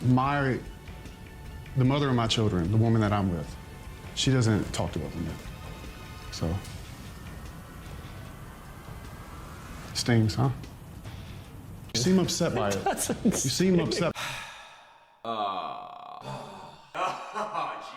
The mother of my children, the woman that I'm with, she doesn't talk to other men. So, stings, huh? You seem upset by it. You seem upset.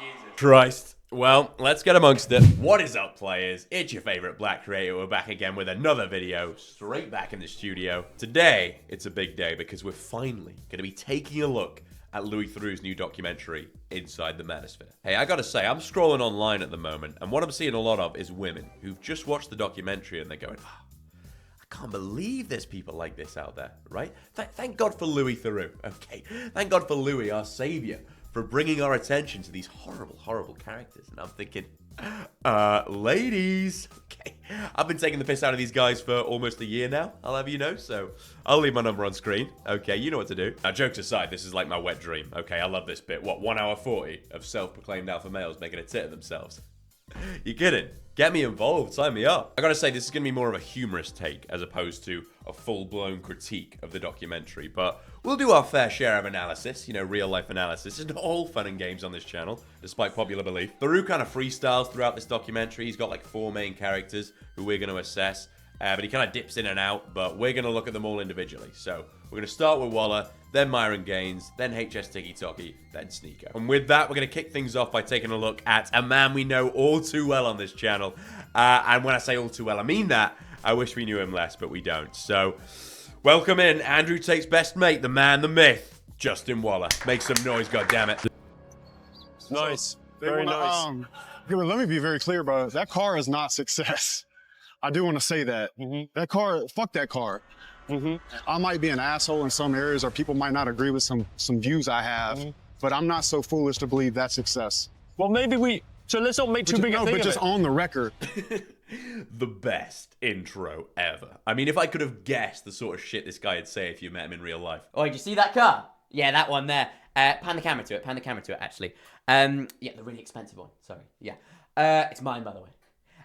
Jesus Christ. Well, let's get amongst it. What is up, players? It's your favorite black creator. We're back again with another video, straight back in the studio. Today, it's a big day because we're finally going to be taking a look at Louis Theroux's new documentary, Inside the Manosphere. Hey, I gotta say, I'm scrolling online at the moment, and what I'm seeing a lot of is women who've just watched the documentary and they're going, I can't believe there's people like this out there, right? Thank God for Louis Theroux, okay? Thank God for Louis, our savior, for bringing our attention to these horrible, horrible characters. And I'm thinking, ladies, okay? I've been taking the piss out of these guys for almost a year now, I'll have you know, so I'll leave my number on screen, okay? You know what to do. Now, jokes aside, this is like my wet dream, okay? I love this bit. What, 1 hour 40 of self-proclaimed alpha males making a tit of themselves? You kidding? Get me involved, sign me up. I gotta say, this is gonna be more of a humorous take as opposed to a full-blown critique of the documentary, but we'll do our fair share of analysis, you know, real-life analysis. It's not all fun and games on this channel, despite popular belief. Theroux kind of freestyles throughout this documentary. He's got like 4 main characters who we're gonna assess, but he kind of dips in and out, but we're gonna look at them all individually. So we're gonna start with Waller, then Myron Gaines, then HS TikkyTokky, then Sneeko. And with that, we're going to kick things off by taking a look at a man we know all too well on this channel. And when I say all too well, I mean that. I wish we knew him less, but we don't. So, welcome in Andrew Tate's best mate, the man, the myth, Justin Waller. Make some noise, goddammit. Nice. Very nice. Let me be very clear about it. That car is not success. I do want to say that. That car, fuck that car. I might be an asshole in some areas, or people might not agree with some views I have, but I'm not so foolish to believe that's success. Well, maybe so let's not make too big a thing of it. But just on the record. The best intro ever. I mean, if I could have guessed the sort of shit this guy would say if you met him in real life. Oh, did you see that car? Yeah, that one there. Pan the camera to it, actually. Yeah, the really expensive one, sorry. Yeah. It's mine, by the way.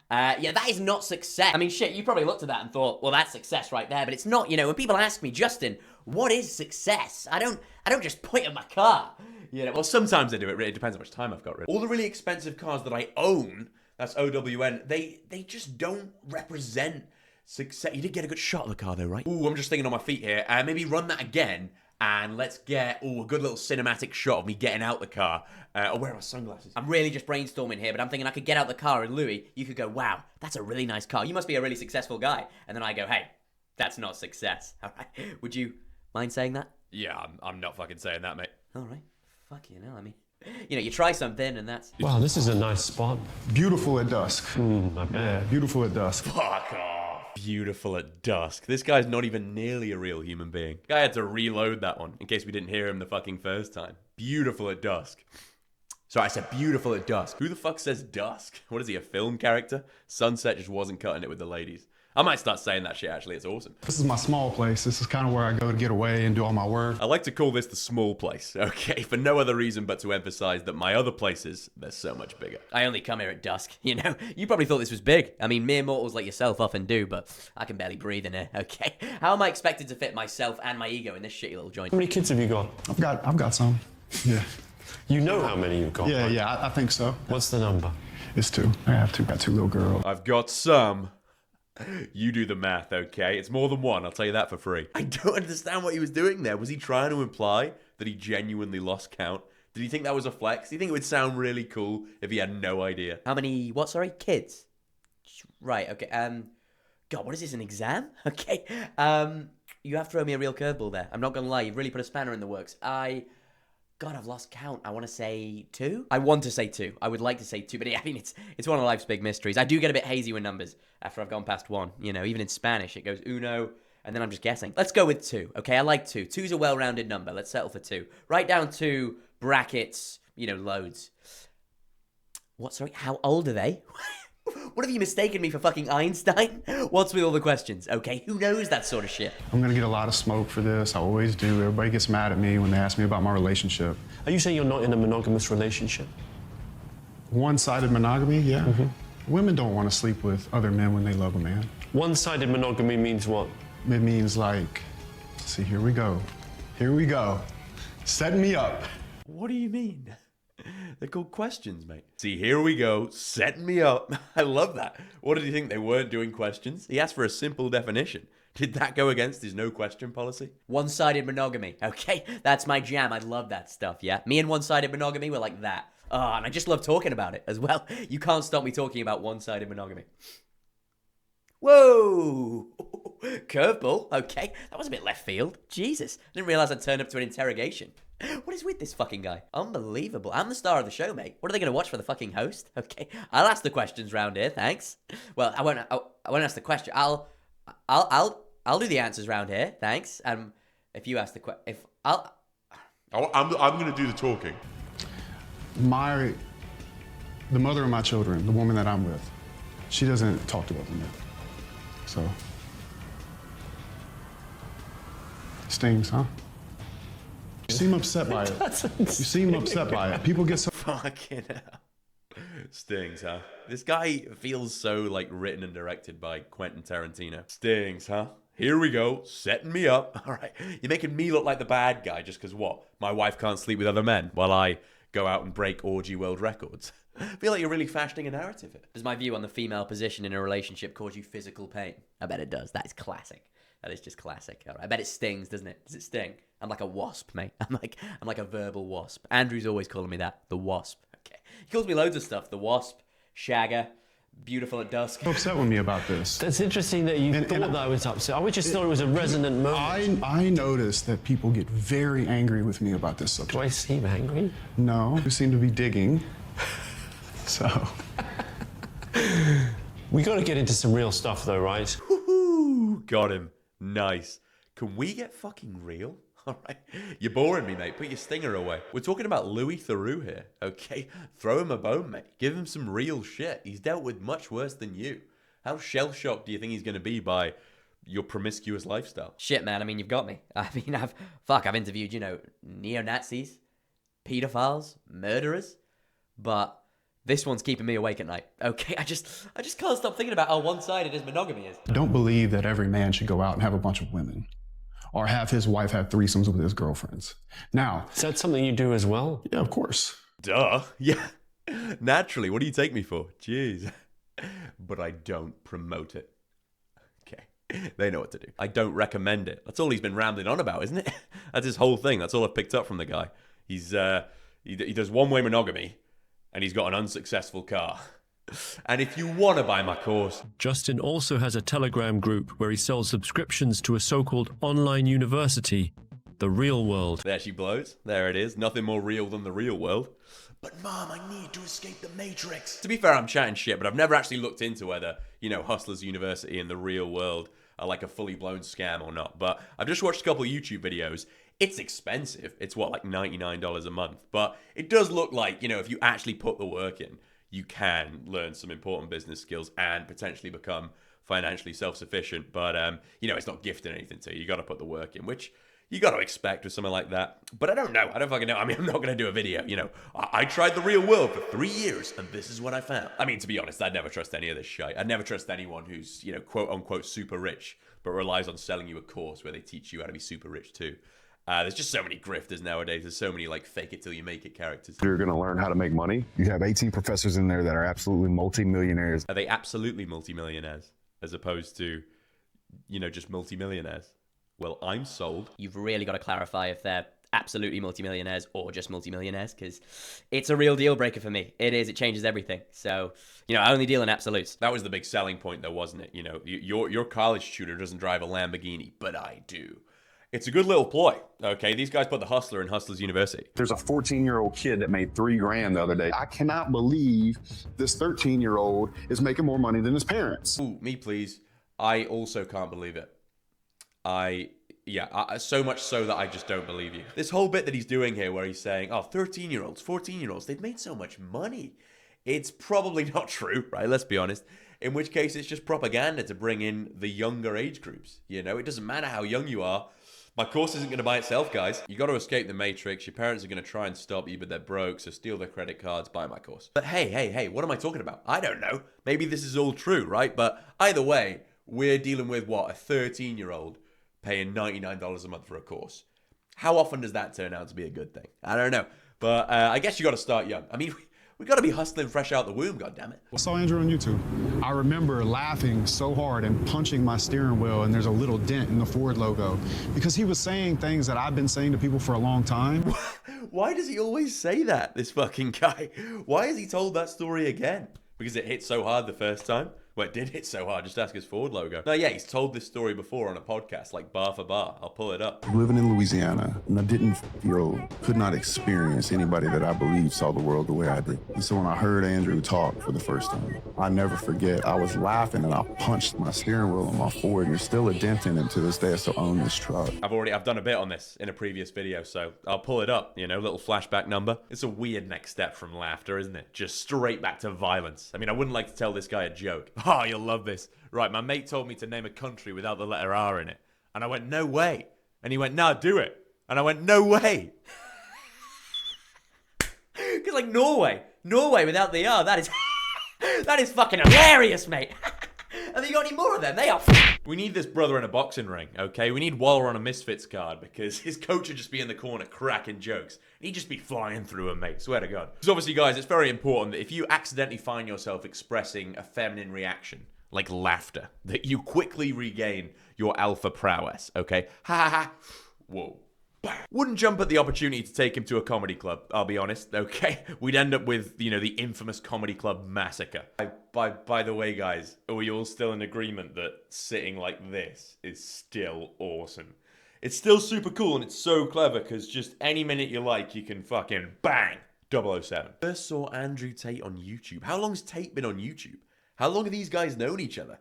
Yeah, that is not success. I mean, shit, you probably looked at that and thought, well, that's success right there, but it's not, you know, when people ask me, Justin, what is success? I don't just point at my car. You know, well, sometimes I do it, really. It depends how much time I've got, really. All the really expensive cars that I own, that's OWN, they just don't represent success. You did get a good shot of the car, though, right? Ooh, I'm just thinking on my feet here. Maybe run that again. And let's get, a good little cinematic shot of me getting out the car. Oh, where are my sunglasses? I'm really just brainstorming here, but I'm thinking I could get out the car and Louis, you could go, wow, that's a really nice car. You must be a really successful guy. And then I go, hey, that's not success. All right. Would you mind saying that? Yeah, I'm not fucking saying that, mate. All right. Fuck you know, I mean, you know, you try something and that's... Wow, this is a nice spot. Beautiful at dusk. I bet. Yeah, beautiful at dusk. Fuck off. Beautiful at dusk. This guy's not even nearly a real human being. Guy had to reload that one in case we didn't hear him the fucking first time. Beautiful at dusk. Sorry, I said beautiful at dusk. Who the fuck says dusk? What is he, a film character? Sunset just wasn't cutting it with the ladies. I might start saying that shit, actually. It's awesome. This is my small place. This is kind of where I go to get away and do all my work. I like to call this the small place, okay? For no other reason but to emphasize that my other places, they're so much bigger. I only come here at dusk, you know? You probably thought this was big. I mean, mere mortals like yourself often do, but I can barely breathe in here, okay? How am I expected to fit myself and my ego in this shitty little joint? How many kids have you got? I've got some. Yeah. You know how many you've got? Yeah, right? yeah, I think so. What's the number? It's 2. I have 2. Got 2 little girls. I've got some. You do the math, okay? It's more than 1, I'll tell you that for free. I don't understand what he was doing there. Was he trying to imply that he genuinely lost count? Did he think that was a flex? Do you think it would sound really cool if he had no idea? How many, what, sorry? Kids? Right, okay, God, what is this, an exam? Okay, you have thrown me a real curveball there. I'm not gonna lie, you've really put a spanner in the works. God, I've lost count. I want to say 2? I want to say 2. I would like to say 2, but I mean, it's one of life's big mysteries. I do get a bit hazy with numbers after I've gone past 1. You know, even in Spanish, it goes uno, and then I'm just guessing. Let's go with 2, okay? I like 2. 2's a well-rounded number. Let's settle for 2. Write down 2, brackets, you know, loads. What, sorry? How old are they? What, have you mistaken me for fucking Einstein? What's with all the questions? Okay, who knows that sort of shit? I'm gonna get a lot of smoke for this. I always do. Everybody gets mad at me when they ask me about my relationship. Are you saying you're not in a monogamous relationship? One-sided monogamy, yeah. Women don't want to sleep with other men when they love a man. One-sided monogamy means what? It means like, see, here we go. Here we go. Setting me up. What do you mean? They're called questions, mate. See, here we go, setting me up. I love that. What did he think, they weren't doing questions? He asked for a simple definition. Did that go against his no question policy? One-sided monogamy, okay? That's my jam. I love that stuff, yeah? Me and one-sided monogamy were like that. Oh, and I just love talking about it as well. You can't stop me talking about one-sided monogamy. Whoa! Curveball, okay. That was a bit left field. Jesus. I didn't realize I'd turned up to an interrogation. What is with this fucking guy? Unbelievable. I'm the star of the show, mate. What are they going to watch for the fucking host? Okay, I'll ask the questions round here, thanks. Well, I won't ask the question. I'll do the answers round here, thanks. If you ask the I'm going to do the talking. The mother of my children, the woman that I'm with, she doesn't talk to other men. So, stings, huh? You seem upset by it. You seem upset by it. People get so... Fucking hell. Stings, huh? This guy feels so, like, written and directed by Quentin Tarantino. Stings, huh? Here we go, setting me up. All right, you're making me look like the bad guy just because what? My wife can't sleep with other men while I go out and break orgy world records. I feel like you're really fashioning a narrative here. Does my view on the female position in a relationship cause you physical pain? I bet it does. That is classic. That is just classic. All right. I bet it stings, doesn't it? Does it sting? I'm like a wasp, mate. I'm like a verbal wasp. Andrew's always calling me that, the wasp. Okay. He calls me loads of stuff. The wasp, shagger, beautiful at dusk. upset with me about this. It's interesting that you thought that I was upset. I just thought it was a resonant moment. I noticed that people get very angry with me about this subject. Do I seem angry? No, you seem to be digging. So. We got to get into some real stuff, though, right? Woohoo! Got him. Nice. Can we get fucking real? All right. You're boring me, mate. Put your stinger away. We're talking about Louis Theroux here, okay? Throw him a bone, mate. Give him some real shit. He's dealt with much worse than you. How shell-shocked do you think he's going to be by your promiscuous lifestyle? Shit, man. I mean, you've got me. I mean, I've interviewed, neo-Nazis, pedophiles, murderers, but this one's keeping me awake at night. Okay, I just can't stop thinking about how one-sided his monogamy is. I don't believe that every man should go out and have a bunch of women or have his wife have threesomes with his girlfriends. Now, Is that something you do as well? yeah, of course. Duh. Yeah. Naturally. What do you take me for? Jeez. But I don't promote it. Okay. They know what to do. I don't recommend it. That's all he's been rambling on about, isn't it? That's his whole thing. That's all I've picked up from the guy. He does one-way monogamy, and he's got an unsuccessful car. And if you want to buy my course... Justin also has a Telegram group where he sells subscriptions to a so-called online university, The Real World. There she blows. There it is. Nothing more real than the real world. But Mom, I need to escape the Matrix. To be fair, I'm chatting shit, but I've never actually looked into whether, Hustlers University and The Real World are like a fully blown scam or not. But I've just watched a couple of YouTube videos. It's expensive. It's like $99 a month. But it does look like, if you actually put the work in, you can learn some important business skills and potentially become financially self-sufficient. But, it's not gifted anything to you. You got to put the work in, which you got to expect with something like that. But I don't know. I don't fucking know. I mean, I'm not going to do a video. I tried The Real World for 3 years and this is what I found. I mean, to be honest, I'd never trust any of this shit. I'd never trust anyone who's, quote unquote super rich, but relies on selling you a course where they teach you how to be super rich too. There's just so many grifters nowadays. There's so many fake it till you make it characters. You're going to learn how to make money. You have 18 professors in there that are absolutely multimillionaires. Are they absolutely multimillionaires as opposed to, just multimillionaires? Well, I'm sold. You've really got to clarify if they're absolutely multimillionaires or just multimillionaires, because it's a real deal breaker for me. It is. It changes everything. So, I only deal in absolutes. That was the big selling point, though, wasn't it? Your college tutor doesn't drive a Lamborghini, but I do. It's a good little ploy, okay? These guys put the hustler in Hustlers University. There's a 14-year-old kid that made $3,000 the other day. I cannot believe this 13-year-old is making more money than his parents. Ooh, me please. I also can't believe it. So much so that I just don't believe you. This whole bit that he's doing here where he's saying, 13-year-olds, 14-year-olds, they've made so much money. It's probably not true, right? Let's be honest. In which case, it's just propaganda to bring in the younger age groups. It doesn't matter how young you are. My course isn't going to buy itself, guys. You got to escape the Matrix. Your parents are going to try and stop you, but they're broke, so steal their credit cards, buy my course. But hey, what am I talking about? I don't know. Maybe this is all true, right? But either way, we're dealing with, a 13-year-old paying $99 a month for a course. How often does that turn out to be a good thing? I don't know. But I guess you got to start young. I mean, we got to be hustling fresh out the womb, goddammit. I saw Andrew on YouTube. I remember laughing so hard and punching my steering wheel, and there's a little dent in the Ford logo because he was saying things that I've been saying to people for a long time. Why does he always say that, this fucking guy? Why has he told that story again? Because it hit so hard the first time? Well, it did hit so hard, just ask his Ford logo. No, yeah, he's told this story before on a podcast, like bar for bar. I'll pull it up. Living in Louisiana, and I could not experience anybody that I believe saw the world the way I did. And so when I heard Andrew talk for the first time, I never forget, I was laughing and I punched my steering wheel on my Ford, and there's still a dent in it to this day. I still own this truck. I've done a bit on this in a previous video, so I'll pull it up, little flashback number. It's a weird next step from laughter, isn't it? Just straight back to violence. I mean, I wouldn't like to tell this guy a joke. Oh, you'll love this. Right, my mate told me to name a country without the letter R in it. And I went, no way. And he went, no, do it. And I went, no way. Because like Norway without the R, that is fucking hilarious, mate. Have you got any more of them? They are. We need this brother in a boxing ring, okay? We need Waller on a Misfits card because his coach would just be in the corner cracking jokes. He'd just be flying through them, mate. Swear to God. Because obviously, guys, it's very important that if you accidentally find yourself expressing a feminine reaction, like laughter, that you quickly regain your alpha prowess, okay? Ha ha ha. Whoa. Wouldn't jump at the opportunity to take him to a comedy club, I'll be honest, okay? We'd end up with, the infamous comedy club massacre. By the way, guys, are we all still in agreement that sitting like this is still awesome? It's still super cool and it's so clever because just any minute you like, you can fucking bang 007. First saw Andrew Tate on YouTube. How long's Tate been on YouTube? How long have these guys known each other?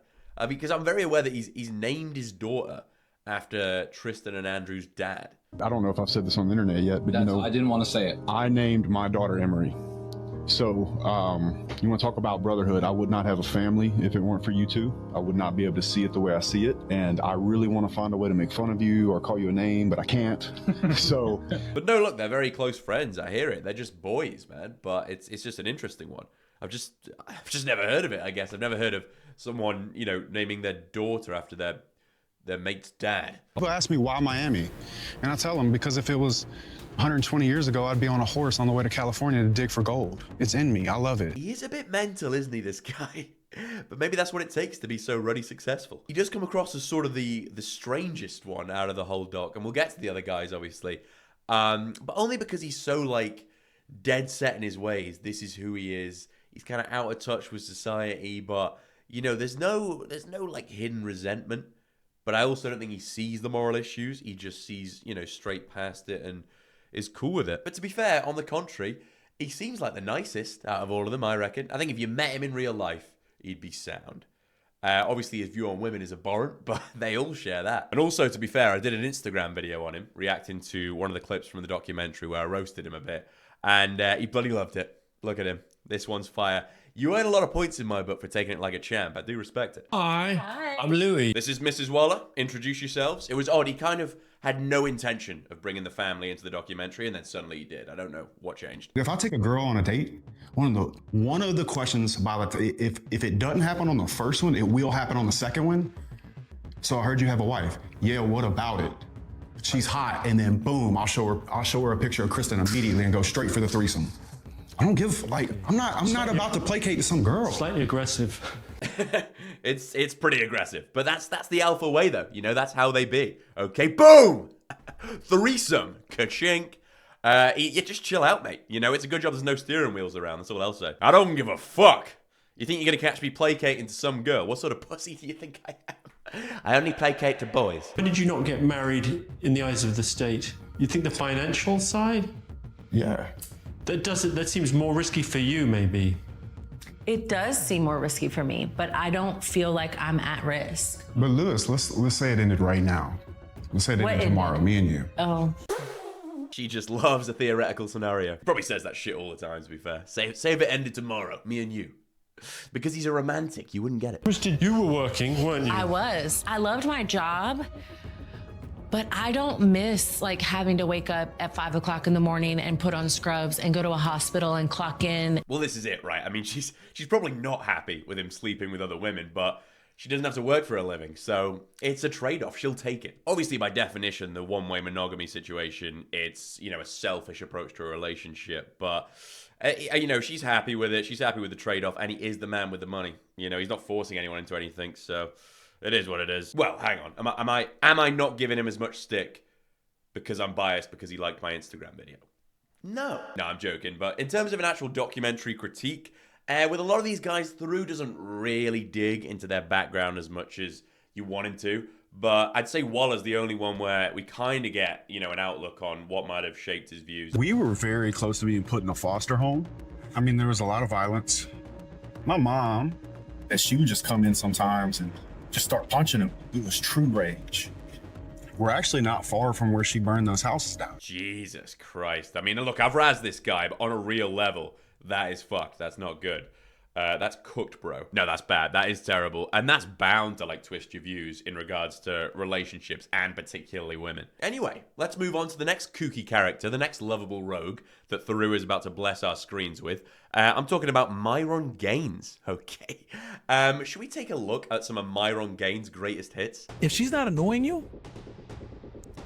Because I'm very aware that he's named his daughter after Tristan and Andrew's dad. I don't know if I've said this on the internet yet, but I didn't want to say it. I named my daughter Emery. So, you want to talk about brotherhood? I would not have a family if it weren't for you two. I would not be able to see it the way I see it. And I really want to find a way to make fun of you or call you a name, but I can't. So. But no, look, they're very close friends. I hear it. They're just boys, man. But it's just an interesting one. I've just never heard of it, I guess. I've never heard of someone, naming their daughter after their mate's dad. People ask me why Miami, and I tell them because if it was 120 years ago, I'd be on a horse on the way to California to dig for gold. It's in me. I love it. He is a bit mental, isn't he, this guy? But maybe that's what it takes to be so ruddy successful. He does come across as sort of the strangest one out of the whole doc, and we'll get to the other guys, obviously. But only because he's so, dead set in his ways. This is who he is. He's kind of out of touch with society, but, there's no hidden resentment. But I also don't think he sees the moral issues. He just sees, straight past it and is cool with it. But to be fair, on the contrary, he seems like the nicest out of all of them, I reckon. I think if you met him in real life, he'd be sound. Obviously, his view on women is abhorrent, but they all share that. And also, to be fair, I did an Instagram video on him, reacting to one of the clips from the documentary where I roasted him a bit. And he bloody loved it. Look at him. This one's fire. You earn a lot of points in my book for taking it like a champ. I do respect it. Hi, I'm Louis. This is Mrs. Waller. Introduce yourselves. It was odd. He kind of had no intention of bringing the family into the documentary, and then suddenly he did. I don't know what changed. If I take a girl on a date, one of the questions about if it doesn't happen on the first one, it will happen on the second one. So I heard you have a wife. Yeah, what about it? She's hot, and then boom, I'll show her a picture of Kristen immediately and go straight for the threesome. I don't give I'm not about to placate to some girl. Slightly aggressive. It's pretty aggressive, but that's the alpha way though. That's how they be. Okay, boom, threesome, ka-chink. You just chill out, mate. It's a good job there's no steering wheels around. That's all I'll say. I don't give a fuck. You think you're gonna catch me placating to some girl? What sort of pussy do you think I am? I only placate to boys. When did you not get married in the eyes of the state? You think the financial side? Yeah. That seems more risky for you, maybe. It does seem more risky for me, but I don't feel like I'm at risk. But Lewis, let's say it ended right now. Let's say it ended tomorrow, me and you. Oh. She just loves a theoretical scenario. Probably says that shit all the time, to be fair. Say if it ended tomorrow, me and you. Because he's a romantic, you wouldn't get it. You were working, weren't you? I was. I loved my job. But I don't miss having to wake up at 5 o'clock in the morning and put on scrubs and go to a hospital and clock in. Well, this is it, right? I mean, she's probably not happy with him sleeping with other women, but she doesn't have to work for a living. So it's a trade-off. She'll take it. Obviously, by definition, the one-way monogamy situation, it's, you know, a selfish approach to a relationship. But, you know, she's happy with it. She's happy with the trade-off. And he is the man with the money. You know, he's not forcing anyone into anything. So it is what it is. Well, hang on. Am I not giving him as much stick because I'm biased because he liked my Instagram video? No, I'm joking. But in terms of an actual documentary critique, with a lot of these guys, Theroux doesn't really dig into their background as much as you want him to. But I'd say Waller's the only one where we kind of get, you know, an outlook on what might have shaped his views. We were very close to being put in a foster home. I mean, there was a lot of violence. My mom, that she would just come in sometimes and just start punching him. It was true rage. We're actually not far from where she burned those houses down. Jesus Christ. I mean, look, I've razzed this guy, but on a real level, that is fucked. That's not good. That's cooked, bro. No, that's bad. That is terrible. And that's bound to, like, twist your views in regards to relationships and particularly women. Anyway, let's move on to the next kooky character, the next lovable rogue that Theroux is about to bless our screens with. I'm talking about Myron Gaines. Okay. Should we take a look at some of Myron Gaines' greatest hits? If she's not annoying you,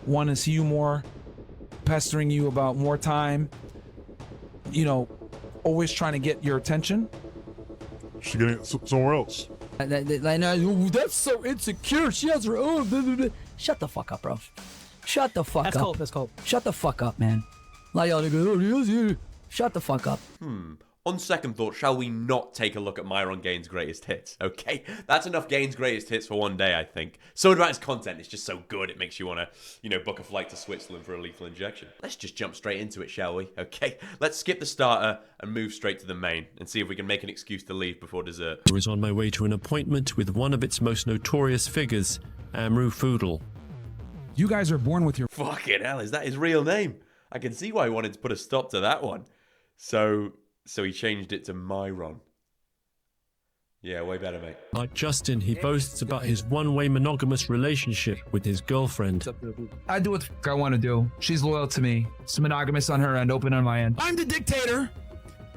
want to see you more, pestering you about more time, you know, always trying to get your attention, She getting somewhere else. That's so insecure. She has her own. Blah, blah, blah. Shut the fuck up, bro. Shut the fuck up. That's cold. That's cold. Shut the fuck up, man. Shut the fuck up. On second thought, shall we not take a look at Myron Gaines' greatest hits? Okay, that's enough Gaines' greatest hits for one day, I think. So about his content, it's just so good, it makes you want to, you know, book a flight to Switzerland for a lethal injection. Let's just jump straight into it, shall we? Okay, let's skip the starter and move straight to the main and see if we can make an excuse to leave before dessert. I was on my way to an appointment with one of its most notorious figures, Amru Foodle. You guys are born with your... Fucking hell, is that his real name? I can see why he wanted to put a stop to that one. So he changed it to Myron. Yeah, way better, mate. Like Justin, he boasts about his one-way monogamous relationship with his girlfriend. I do what I want to do. She's loyal to me. It's monogamous on her end, open on my end. I'm the dictator.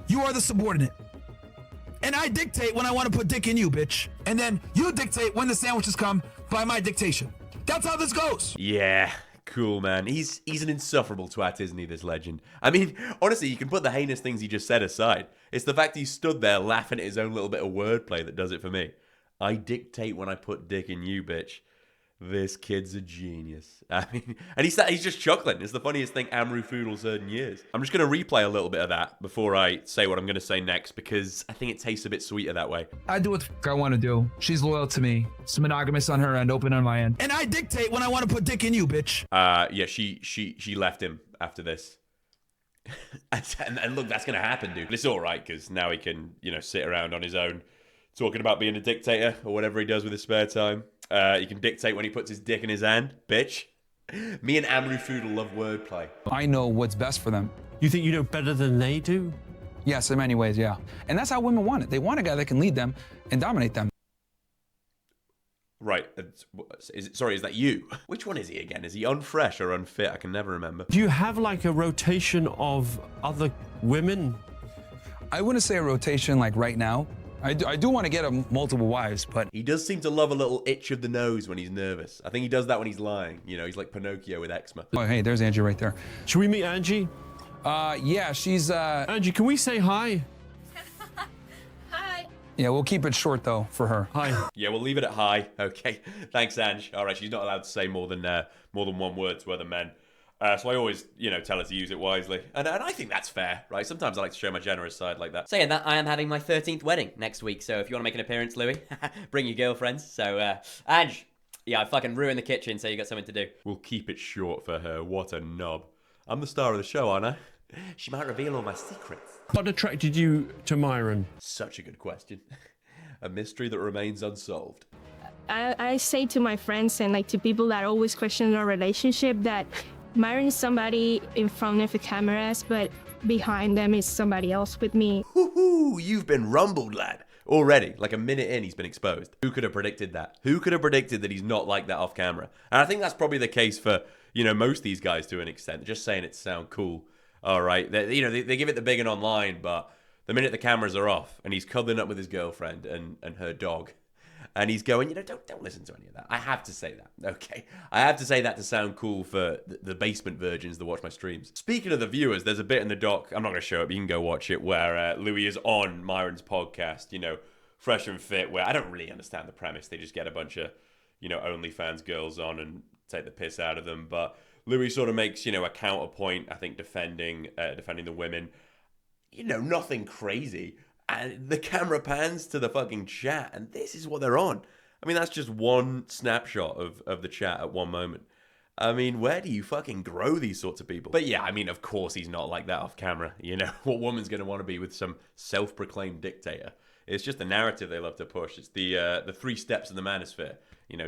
You are the subordinate. And I dictate when I want to put dick in you, bitch. And then you dictate when the sandwiches come by my dictation. That's how this goes. Yeah, cool, man. He's an insufferable twat, isn't he, this legend? I mean, honestly, you can put the heinous things he just said aside. It's the fact he stood there laughing at his own little bit of wordplay that does it for me. I dictate when I put dick in you, bitch. This kid's a genius. I mean, and he's just chuckling. It's the funniest thing Amru Foodle's heard in years. I'm just going to replay a little bit of that before I say what I'm going to say next, because I think it tastes a bit sweeter that way. I do what I want to do. She's loyal to me. It's monogamous on her end, open on my end. And I dictate when I want to put dick in you, bitch. Yeah, she left him after this. and look, that's going to happen, dude. But it's all right, because now he can, you know, sit around on his own talking about being a dictator or whatever he does with his spare time. He can dictate when he puts his dick in his hand, bitch. Me and Amru Foodle love wordplay. I know what's best for them. You think you know better than they do? Yes, in many ways, yeah. And that's how women want it. They want a guy that can lead them and dominate them. Right. Is that you? Which one is he again? Is he unfresh or unfit? I can never remember. Do you have like a rotation of other women? I wouldn't say a rotation like right now. I do want to get him multiple wives, but... He does seem to love a little itch of the nose when he's nervous. I think he does that when he's lying. You know, he's like Pinocchio with eczema. Oh, hey, there's Angie right there. Should we meet Angie? Yeah, she's... Angie, can we say hi? Hi. Yeah, we'll keep it short, though, for her. Hi. Yeah, we'll leave it at hi. Okay. Thanks, Ange. All right, she's not allowed to say more than one word to other men. So I always, you know, tell her to use it wisely. And I think that's fair, right? Sometimes I like to show my generous side like that. Saying that, I am having my 13th wedding next week, so if you want to make an appearance, Louis, bring your girlfriends. So, Ange, yeah, I fucking ruined the kitchen, so you got something to do. We'll keep it short for her. What a knob. I'm the star of the show, aren't I? She might reveal all my secrets. What attracted you to Myron? Such a good question. A mystery that remains unsolved. I say to my friends and like to people that always question our relationship that Myron is somebody in front of the cameras, but behind them is somebody else with me. Woohoo! You've been rumbled, lad. Already, like a minute in, he's been exposed. Who could have predicted that? Who could have predicted that he's not like that off camera? And I think that's probably the case for, you know, most of these guys to an extent. They're just saying it to sound cool. All right, they give it the big and online, but the minute the cameras are off and he's cuddling up with his girlfriend and her dog, And he's going, don't listen to any of that. I have to say that, okay? I have to say that to sound cool for the basement virgins that watch my streams. Speaking of the viewers, there's a bit in the doc, I'm not going to show it, but you can go watch it, where Louis is on Myron's podcast, Fresh and Fit, where I don't really understand the premise. They just get a bunch of, OnlyFans girls on and take the piss out of them. But Louis sort of makes, a counterpoint, I think, defending the women. Nothing crazy. And the camera pans to the fucking chat, and this is what they're on. I mean, that's just one snapshot of the chat at one moment. I mean, where do you fucking grow these sorts of people? But yeah, I mean, of course he's not like that off camera. What woman's going to want to be with some self-proclaimed dictator? It's just the narrative they love to push. It's the 3 steps in the Manosphere.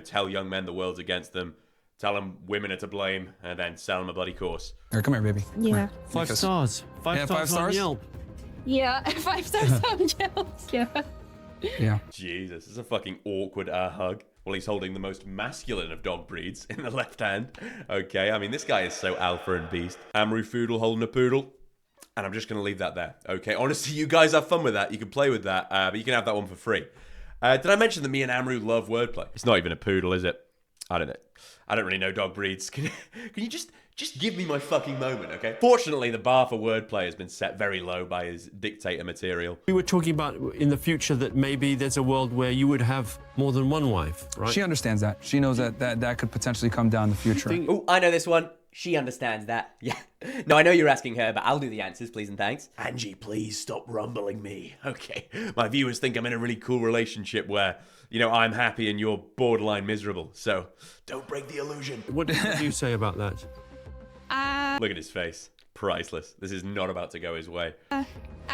Tell young men the world's against them, tell them women are to blame, and then sell them a bloody course. Here, come here, baby. Yeah. 5 stars. 5 stars on Yelp. Yeah, 5 stars on Yelp. Yeah. Yeah. Jesus, it's a fucking awkward hug. Well, he's holding the most masculine of dog breeds in the left hand. Okay, I mean, this guy is so alpha and beast. Amru Foodle holding a poodle. And I'm just going to leave that there. Okay, honestly, you guys have fun with that. You can play with that, but you can have that one for free. Did I mention that me and Amru love wordplay? It's not even a poodle, is it? I don't know. I don't really know dog breeds. Can you just give me my fucking moment, okay? Fortunately, the bar for wordplay has been set very low by his dictator material. We were talking about in the future that maybe there's a world where you would have more than one wife, right? She understands that. She knows that could potentially come down in the future. Oh, I know this one. She understands that. Yeah. No, I know you're asking her, but I'll do the answers, please and thanks. Angie, please stop rumbling me. Okay. My viewers think I'm in a really cool relationship where, I'm happy and you're borderline miserable. So don't break the illusion. What do you say about that? Look at his face. Priceless. This is not about to go his way. I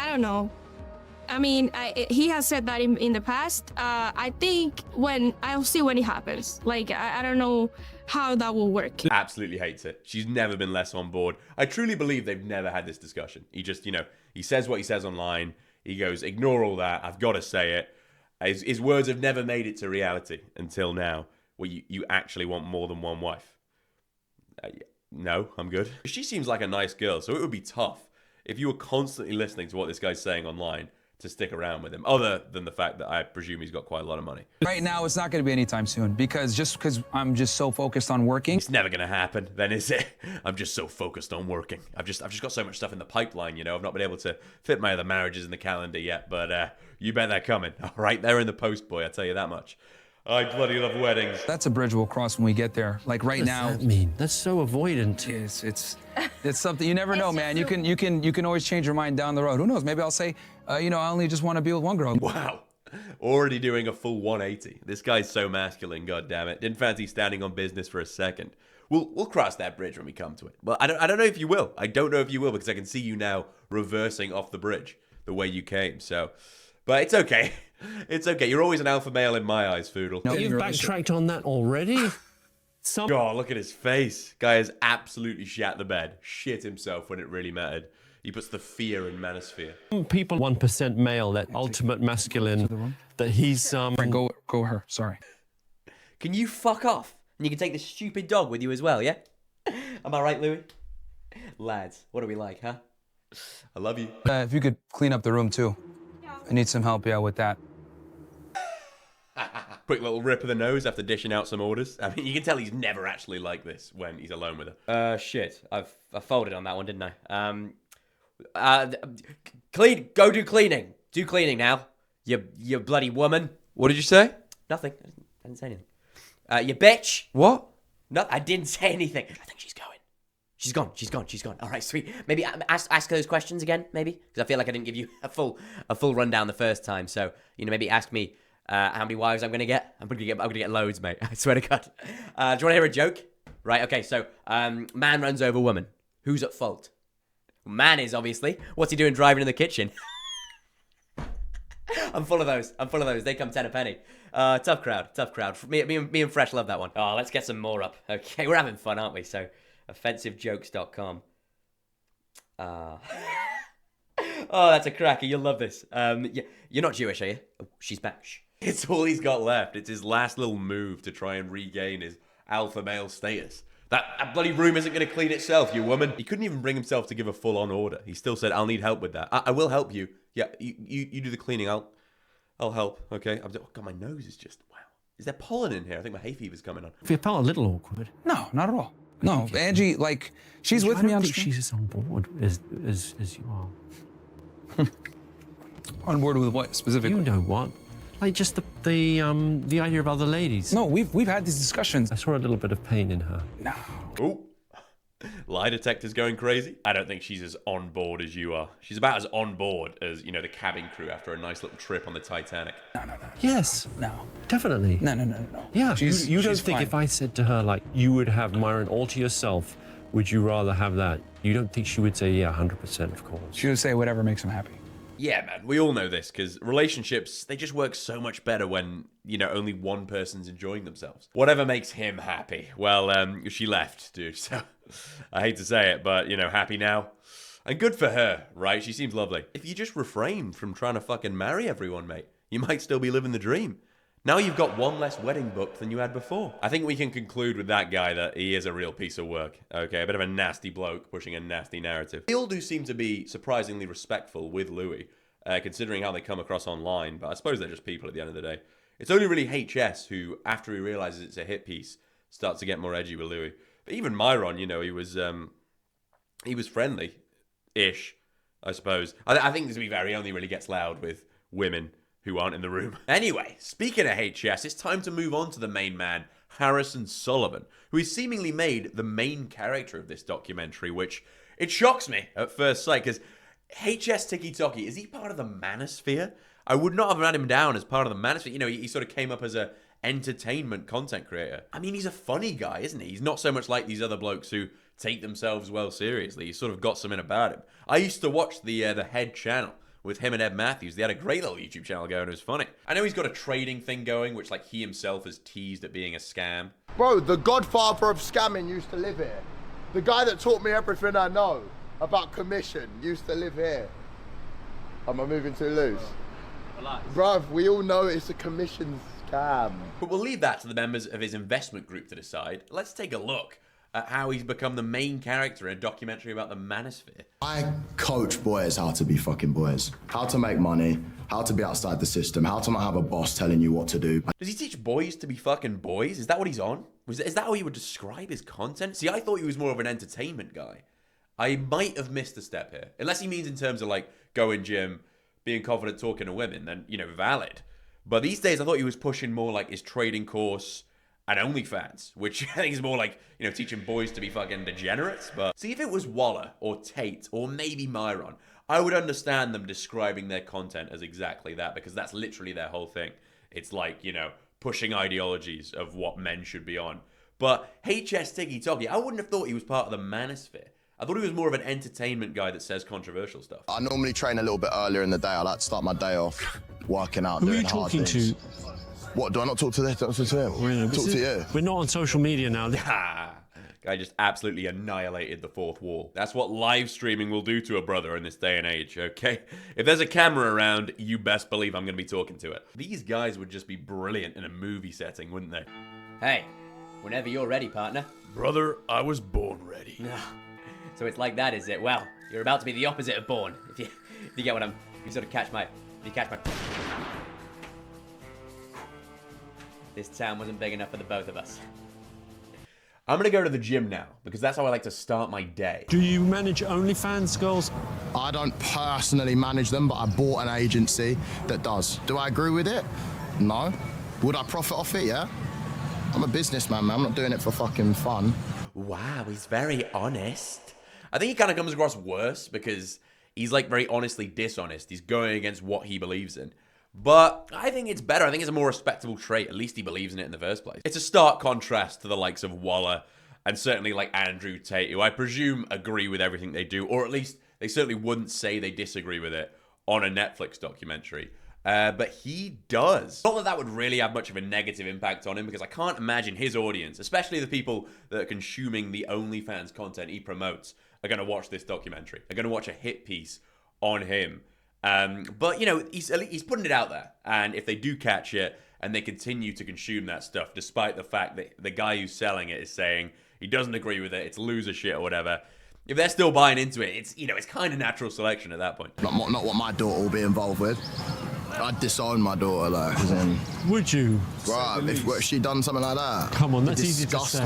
don't know. I mean, he has said that in the past. I think I'll see when it happens. Like, I don't know how that will work. Absolutely hates it. She's never been less on board. I truly believe they've never had this discussion. He just, he says what he says online. He goes, ignore all that. I've got to say it. His words have never made it to reality until now, where you actually want more than one wife. No, I'm good. She seems like a nice girl, so it would be tough if you were constantly listening to what this guy's saying online to stick around with him, other than the fact that I presume he's got quite a lot of money. Right now, it's not going to be anytime soon because I'm just so focused on working. It's never going to happen, then, is it? I'm just so focused on working. I've just got so much stuff in the pipeline, I've not been able to fit my other marriages in the calendar yet, but you bet they're coming. All right, they're in the post, boy, I'll tell you that much. I bloody love weddings. That's a bridge we'll cross when we get there. Like right now. What does that mean? That's so avoidant. It's something you never know, man. You can always change your mind down the road. Who knows? Maybe I'll say, I only just want to be with one girl. Wow. Already doing a full 180. This guy's so masculine, god damn it. Didn't fancy standing on business for a second. We'll cross that bridge when we come to it. Well, I don't know if you will. I don't know if you will because I can see you now reversing off the bridge the way you came. So, but it's okay. It's okay. You're always an alpha male in my eyes, Foodle. No, you've backtracked on that already? God, look at his face. Guy has absolutely shat the bed. Shit himself when it really mattered. He puts the fear in Manosphere. People 1% male, that ultimate masculine, that he's Frank, go her. Sorry. Can you fuck off? And you can take this stupid dog with you as well, yeah? Am I right, Louis? Lads, what are we like, huh? I love you. If you could clean up the room too. I need some help, with that. Quick little rip of the nose after dishing out some orders. I mean, you can tell he's never actually like this when he's alone with her. Shit. I folded on that one, didn't I? Go do cleaning. Do cleaning now. You bloody woman. What did you say? Nothing. I didn't say anything. You bitch. What? No, I didn't say anything. I think she's going. She's gone. All right, sweet. Maybe ask those questions again, maybe? Because I feel like I didn't give you a full rundown the first time. So, maybe ask me how many wives I'm going to get. I'm going to get loads, mate. I swear to God. Do you want to hear a joke? Right, okay, so man runs over woman. Who's at fault? Man is, obviously. What's he doing driving in the kitchen? I'm full of those. They come 10 a penny. Tough crowd. Me and Fresh love that one. Oh, let's get some more up. Okay, we're having fun, aren't we? So, offensivejokes.com. Oh, that's a cracker. You'll love this. You're not Jewish, are you? Oh, she's back. Shh. It's all he's got left. It's his last little move to try and regain his alpha male status. That bloody room isn't going to clean itself, you woman. He couldn't even bring himself to give a full-on order. He still said, I'll need help with that. I will help you. Yeah, you do the cleaning. I'll help, okay? Oh, God, my nose is just, wow. Is there pollen in here? I think my hay fever's coming on. If it felt a little awkward. No, not at all. No, Angie, like, she's with me on think stream. she's as on board as you are. On board with what specifically? You know what? Like just the idea of other ladies. No, we've had these discussions. I saw a little bit of pain in her. No. Ooh. Lie detector's going crazy. I don't think she's as on board as you are. She's about as on board as, you know, the cabin crew after a nice little trip on the Titanic. No. Yes. No. Definitely. No. Yeah. You don't she's think fine. if I said to her, like, you would have Myron all to yourself, would you rather have that? You don't think she would say, yeah, 100%, of course. She would say whatever makes him happy. Yeah, man, we all know this, because relationships, they just work so much better when, you know, only one person's enjoying themselves. Whatever makes him happy. Well, she left, dude, so I hate to say it, but, you know, happy now. And good for her, right? She seems lovely. If you just refrain from trying to fucking marry everyone, mate, you might still be living the dream. Now you've got one less wedding booked than you had before. I think we can conclude with that guy that he is a real piece of work. Okay, a bit of a nasty bloke pushing a nasty narrative. They all do seem to be surprisingly respectful with Louis, considering how they come across online, but I suppose they're just people at the end of the day. It's only really HS who, after he realizes it's a hit piece, starts to get more edgy with Louis. But even Myron, you know, he was friendly-ish, I suppose. I think this, to be fair, he only really gets loud with women who aren't in the room. Anyway, speaking of HS, it's time to move on to the main man, Harrison Sullivan, who is seemingly made the main character of this documentary, which, it shocks me at first sight, because HS TikkyTokky, is he part of the Manosphere? I would not have had him down as part of the Manosphere. You know, he sort of came up as a entertainment content creator. I mean, he's a funny guy, isn't he? He's not so much like these other blokes who take themselves well seriously. He's sort of got something about him. I used to watch the Head channel with him and Ed Matthews. They had a great little YouTube channel going. It was funny. I know he's got a trading thing going, which like he himself has teased at being a scam. Bro, the godfather of scamming used to live here. The guy that taught me everything I know about commission used to live here. Am I moving too loose? Bruv, we all know it's a commission scam. But we'll leave that to the members of his investment group to decide. Let's take a look at how he's become the main character in a documentary about the Manosphere. I coach boys how to be fucking boys. How to make money, how to be outside the system, how to not have a boss telling you what to do. Does he teach boys to be fucking boys? Is that what he's on? Is that how he would describe his content? See, I thought he was more of an entertainment guy. I might have missed a step here. Unless he means in terms of like going gym, being confident talking to women, then, you know, valid. But these days I thought he was pushing more like his trading course and OnlyFans, which I think is more like, you know, teaching boys to be fucking degenerates. But see, if it was Waller or Tate or maybe Myron, I would understand them describing their content as exactly that, because that's literally their whole thing. It's like, you know, pushing ideologies of what men should be on. But HS TikkyTokky, I wouldn't have thought he was part of the Manosphere. I thought he was more of an entertainment guy that says controversial stuff. I normally train a little bit earlier in the day. I like to start my day off working out, doing hard things. Who are you talking to? What, do I not talk to them? Talk to him. Talk to you. We're not on social media now. Guy just absolutely annihilated the fourth wall. That's what live streaming will do to a brother in this day and age, okay? If there's a camera around, you best believe I'm going to be talking to it. These guys would just be brilliant in a movie setting, wouldn't they? Hey, whenever you're ready, partner. Brother, I was born ready. So it's like that, is it? Well, you're about to be the opposite of born. If you get what you sort of catch my... This town wasn't big enough for the both of us. I'm going to go to the gym now, because that's how I like to start my day. Do you manage OnlyFans girls? I don't personally manage them, but I bought an agency that does. Do I agree with it? No. Would I profit off it? Yeah. I'm a businessman, man. I'm not doing it for fucking fun. Wow, he's very honest. I think he kind of comes across worse because he's like very honestly dishonest. He's going against what he believes in. But I think it's better. I think it's a more respectable trait. At least he believes in it in the first place. It's a stark contrast to the likes of Waller and certainly like Andrew Tate, who I presume agree with everything they do, or at least they certainly wouldn't say they disagree with it on a Netflix documentary. But he does. Not that that would really have much of a negative impact on him, because I can't imagine his audience, especially the people that are consuming the OnlyFans content he promotes, are going to watch this documentary. They're going to watch a hit piece on him. But, you know, he's putting it out there. And if they do catch it and they continue to consume that stuff, despite the fact that the guy who's selling it is saying he doesn't agree with it, it's loser shit or whatever, if they're still buying into it, it's, you know, it's kind of natural selection at that point. Not what my daughter will be involved with. I'd disown my daughter, like, as in... Would you? Right, if she done something like that. Come on, that's easy to say.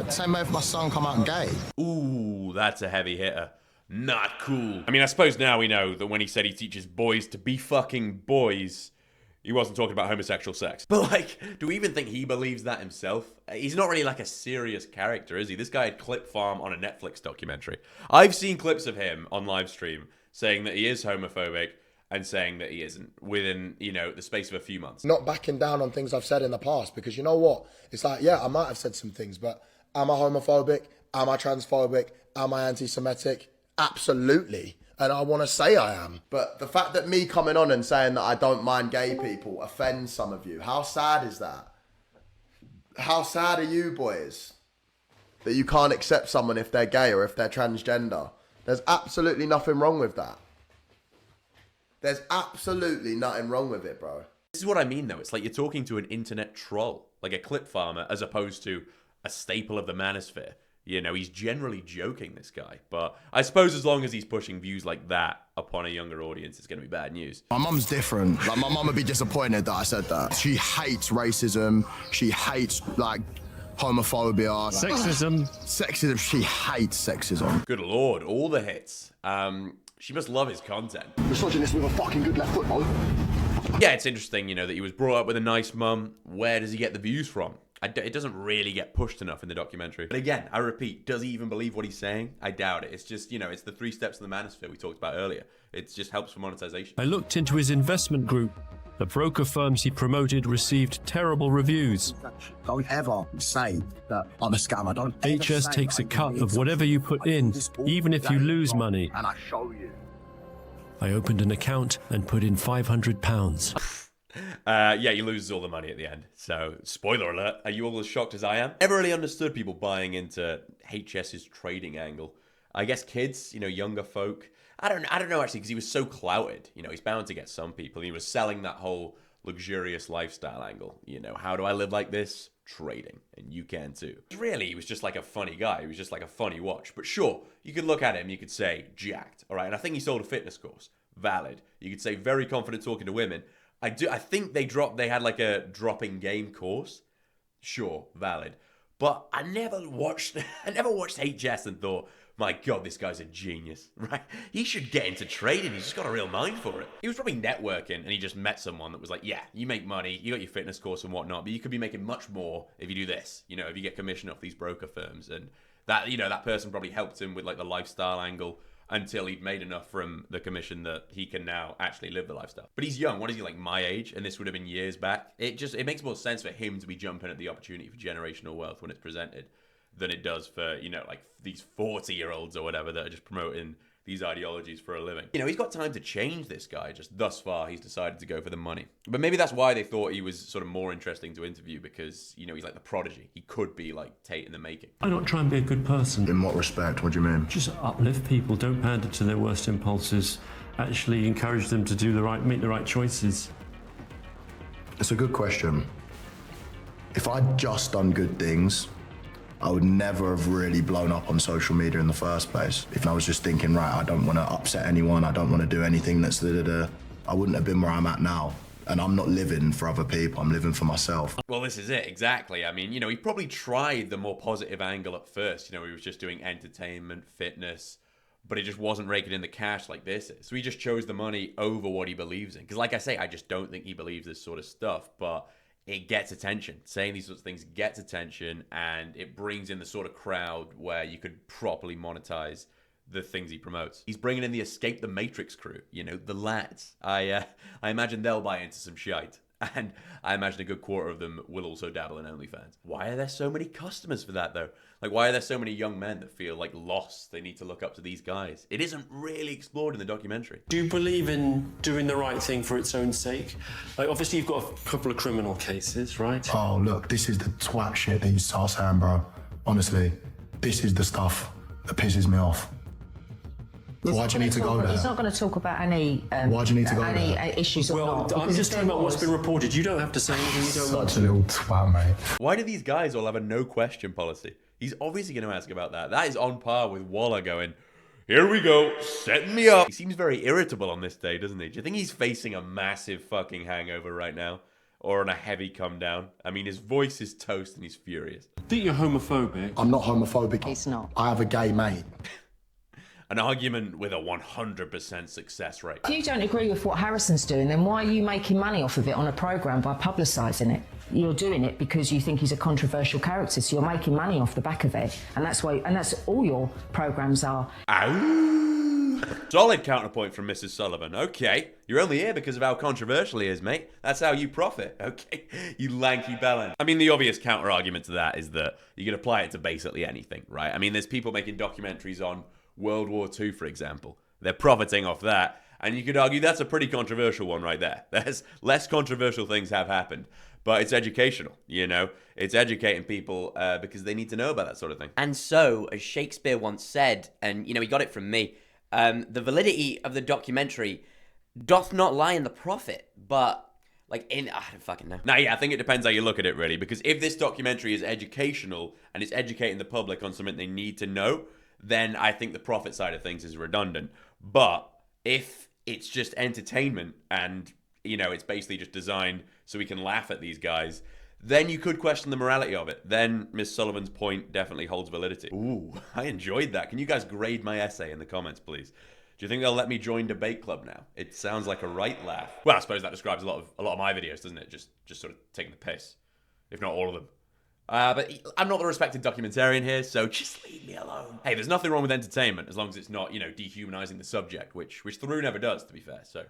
Same way if my son come out gay. Ooh, that's a heavy hitter. Not cool. I mean, I suppose now we know that when he said he teaches boys to be fucking boys, he wasn't talking about homosexual sex. But, like, do we even think he believes that himself? He's not really, like, a serious character, is he? This guy had Clip Farm on a Netflix documentary. I've seen clips of him on live stream saying that he is homophobic and saying that he isn't within, you know, the space of a few months. Not backing down on things I've said in the past, because you know what? It's like, yeah, I might have said some things, but am I homophobic? Am I transphobic? Am I anti-Semitic? Absolutely. And I want to say I am. But the fact that me coming on and saying that I don't mind gay people offends some of you. How sad is that? How sad are you boys? That you can't accept someone if they're gay or if they're transgender. There's absolutely nothing wrong with that. There's absolutely nothing wrong with it, bro. This is what I mean, though. It's like you're talking to an internet troll, like a clip farmer, as opposed to a staple of the Manosphere. You know, he's generally joking, this guy. But I suppose as long as he's pushing views like that upon a younger audience, it's going to be bad news. My mum's different. Like, my mum would be disappointed that I said that. She hates racism. She hates, like, homophobia. Sexism. She hates sexism. Good lord, all the hits. She must love his content. Misogynist with a fucking good left foot, bro. Yeah, it's interesting, you know, that he was brought up with a nice mum. Where does he get the views from? It doesn't really get pushed enough in the documentary. But again, I repeat, does he even believe what he's saying? I doubt it. It's just, you know, it's the 3 steps of the Manosphere we talked about earlier. It just helps for monetization. I looked into his investment group. The broker firms he promoted received terrible reviews. Don't ever say that I'm a scammer. Don't. HS takes a cut of whatever you put in, even if you lose money. And I show you. I opened an account and put in £500. Yeah, he loses all the money at the end. So, spoiler alert, are you all as shocked as I am? Never really understood people buying into HS's trading angle. I guess kids, you know, younger folk. I don't know actually, because he was so clouted. You know, he's bound to get some people. He was selling that whole luxurious lifestyle angle. You know, how do I live like this? Trading. And you can too. Really, he was just like a funny guy. He was just like a funny watch. But sure, you could look at him, you could say, jacked. All right, and I think he sold a fitness course. Valid. You could say, very confident talking to women. I think they had like a dropping game course. Sure, valid. But I never watched HS and thought, my God, this guy's a genius, right? He should get into trading. He's just got a real mind for it. He was probably networking and he just met someone that was like, yeah, you make money, you got your fitness course and whatnot, but you could be making much more if you do this, you know, if you get commission off these broker firms. And that, you know, that person probably helped him with like the lifestyle angle until he'd made enough from the commission that he can now actually live the lifestyle. But he's young. What is he, like my age? And this would have been years back. It makes more sense for him to be jumping at the opportunity for generational wealth when it's presented than it does for, you know, like these 40-year-olds or whatever that are just promoting these ideologies for a living. You know, he's got time to change, this guy. Just thus far, he's decided to go for the money. But maybe that's why they thought he was sort of more interesting to interview, because, you know, he's like the prodigy. He could be like Tate in the making. I don't try and be a good person. In what respect? What do you mean? Just uplift people, don't pander to their worst impulses. Actually encourage them to make the right choices. It's a good question. If I'd just done good things, I would never have really blown up on social media in the first place. If I was just thinking, right, I don't want to upset anyone, I don't want to do anything that's I wouldn't have been where I'm at now. And I'm not living for other people, I'm living for myself. Well, this is it, exactly. I mean, you know, he probably tried the more positive angle at first. You know, he was just doing entertainment, fitness, but he just wasn't raking in the cash like this is. So he just chose the money over what he believes in. Because like I say, I just don't think he believes this sort of stuff, but it gets attention. Saying these sorts of things gets attention, and it brings in the sort of crowd where you could properly monetize the things he promotes. He's bringing in the Escape the Matrix crew, you know, the lads. I imagine they'll buy into some shite. And I imagine a good quarter of them will also dabble in OnlyFans. Why are there so many customers for that, though? Like, why are there so many young men that feel, like, lost? They need to look up to these guys. It isn't really explored in the documentary. Do you believe in doing the right thing for its own sake? Like, obviously, you've got a couple of criminal cases, right? Oh, look, this is the twat shit that you start saying, bro. Honestly, this is the stuff that pisses me off. Why do you need to go there? He's not going to talk about any. Why do you need to go any there? Issues or not? I'm just talking about what's been reported. You don't have to say anything you don't want. Such a little twat, mate. Why do these guys all have a no question policy? He's obviously going to ask about that. That is on par with Waller going, Here we go, setting me up. He seems very irritable on this day, doesn't he? Do you think he's facing a massive fucking hangover right now? Or on a heavy come down? I mean, his voice is toast and he's furious. I think you're homophobic. I'm not homophobic. He's not. I have a gay mate. An argument with a 100% success rate. If you don't agree with what Harrison's doing, then why are you making money off of it on a programme by publicising it? You're doing it because you think he's a controversial character, so you're making money off the back of it. And that's all your programmes are. Ow. Solid counterpoint from Mrs. Sullivan. Okay, you're only here because of how controversial he is, mate. That's how you profit. Okay, you lanky bellend. I mean, the obvious counter argument to that is that you can apply it to basically anything, right? I mean, there's people making documentaries on World War II, for example. They're profiting off that. And you could argue that's a pretty controversial one right there. There's less controversial things have happened. But it's educational, you know? It's educating people because they need to know about that sort of thing. And so, as Shakespeare once said, and, you know, he got it from me, the validity of the documentary doth not lie in the profit, but, like, I don't fucking know. Now, yeah, I think it depends how you look at it, really. Because if this documentary is educational and it's educating the public on something they need to know, then I think the profit side of things is redundant. But if it's just entertainment and, you know, it's basically just designed so we can laugh at these guys, then you could question the morality of it. Then Miss Sullivan's point definitely holds validity. Ooh, I enjoyed that. Can you guys grade my essay in the comments, please? Do you think they'll let me join debate club now? It sounds like a right laugh. Well, I suppose that describes a lot of my videos, doesn't it? Just sort of taking the piss, if not all of them. But I'm not the respected documentarian here, so just leave me alone. Hey, there's nothing wrong with entertainment as long as it's not, you know, dehumanizing the subject, which Theroux never does, to be fair. So,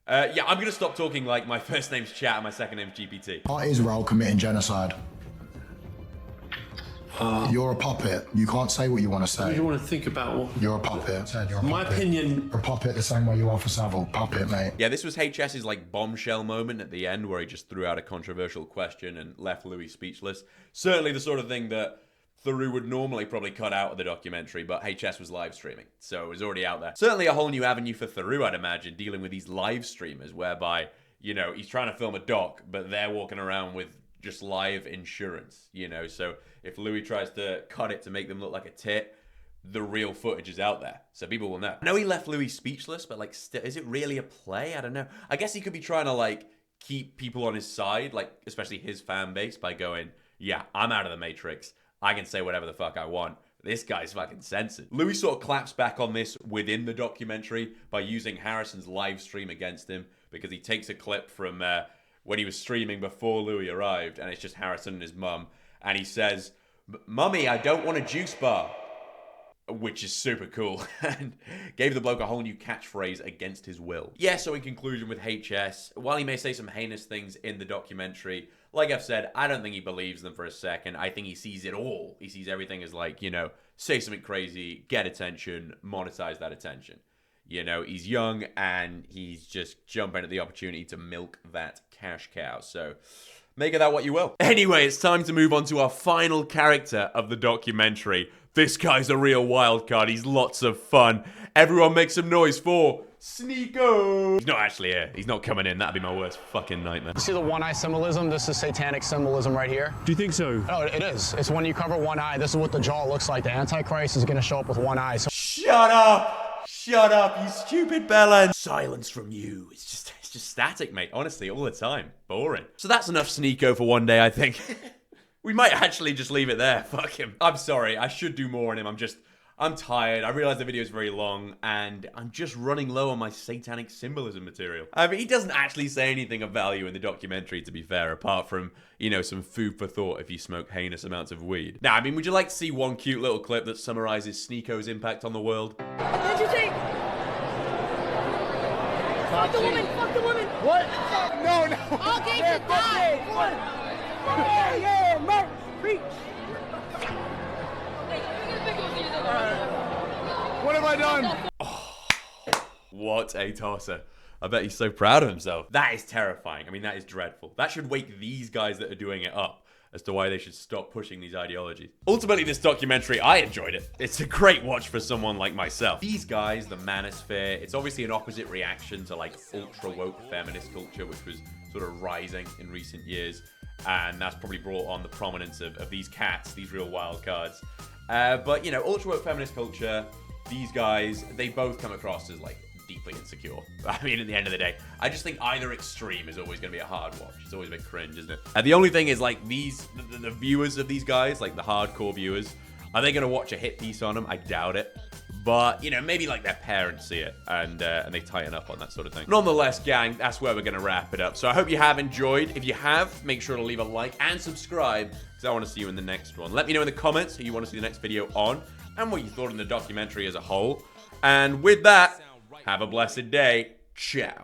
yeah, I'm going to stop talking like my first name's Chat and my second name's GPT. Are Israel committing genocide? You're a puppet. You can't say what you want to say. You want to think about what... You're a puppet. You're a My puppet. opinion... You're a puppet the same way you are for Savile. Puppet, mate. Yeah, this was HS's like bombshell moment at the end where he just threw out a controversial question and left Louis speechless. Certainly the sort of thing that Theroux would normally probably cut out of the documentary, but HS was live streaming, so it was already out there. Certainly a whole new avenue for Theroux, I'd imagine, dealing with these live streamers whereby, you know, he's trying to film a doc, but they're walking around with just live insurance, you know, so if Louis tries to cut it to make them look like a tit, the real footage is out there, so people will know. I know he left Louis speechless, but like, is it really a play? I don't know. I guess he could be trying to like keep people on his side, like especially his fan base, by going, yeah, I'm out of the Matrix. I can say whatever the fuck I want. This guy's fucking censored. Louis sort of claps back on this within the documentary by using Harrison's live stream against him, because he takes a clip from when he was streaming before Louis arrived, and it's just Harrison and his mum, and he says, "Mummy, I don't want a juice bar," which is super cool, and gave the bloke a whole new catchphrase against his will. Yeah, so in conclusion with HS, while he may say some heinous things in the documentary, like I've said, I don't think he believes them for a second. I think he sees it all. He sees everything as like, you know, say something crazy, get attention, monetize that attention. You know, he's young and he's just jumping at the opportunity to milk that cash cow. So make of that what you will. Anyway, it's time to move on to our final character of the documentary. This guy's a real wild card. He's lots of fun. Everyone make some noise for Sneeko. He's not actually here. He's not coming in. That'd be my worst fucking nightmare. See the one eye symbolism? This is satanic symbolism right here. Do you think so? Oh, it is. It's when you cover one eye. This is what the jaw looks like. The Antichrist is going to show up with one eye. So Shut up! Shut up, you stupid bellend. Silence from you. It's just static, mate. Honestly, all the time. Boring. So that's enough Sneeko for one day, I think. We might actually just leave it there. Fuck him. I'm sorry. I should do more on him. I'm tired. I realize the video is very long, and I'm just running low on my satanic symbolism material. I mean, he doesn't actually say anything of value in the documentary, to be fair, apart from, you know, some food for thought if you smoke heinous amounts of weed. Now, I mean, would you like to see one cute little clip that summarizes Sneeko's impact on the world? What did you think? Fuck the woman! Fuck the woman! What? No, no. All gays should die! Yeah, man. Preach. What have I done? Oh, what a tosser. I bet he's so proud of himself. That is terrifying. I mean, that is dreadful. That should wake these guys that are doing it up as to why they should stop pushing these ideologies. Ultimately, this documentary, I enjoyed it. It's a great watch for someone like myself. These guys, the Manosphere, it's obviously an opposite reaction to like ultra-woke feminist culture, which was sort of rising in recent years. And that's probably brought on the prominence of these cats, these real wild cards. But, you know, ultra-woke feminist culture, these guys, they both come across as like deeply insecure. I mean, at the end of the day, I just think either extreme is always going to be a hard watch. It's always a bit cringe, isn't it? And the only thing is, like, the viewers of these guys, like the hardcore viewers, are they going to watch a hit piece on them? I doubt it. But, you know, maybe like their parents see it and they tighten up on that sort of thing. Nonetheless, gang, that's where we're going to wrap it up. So I hope you have enjoyed. If you have, make sure to leave a like and subscribe because I want to see you in the next one. Let me know in the comments who you want to see the next video on and what you thought in the documentary as a whole. And with that, have a blessed day. Ciao.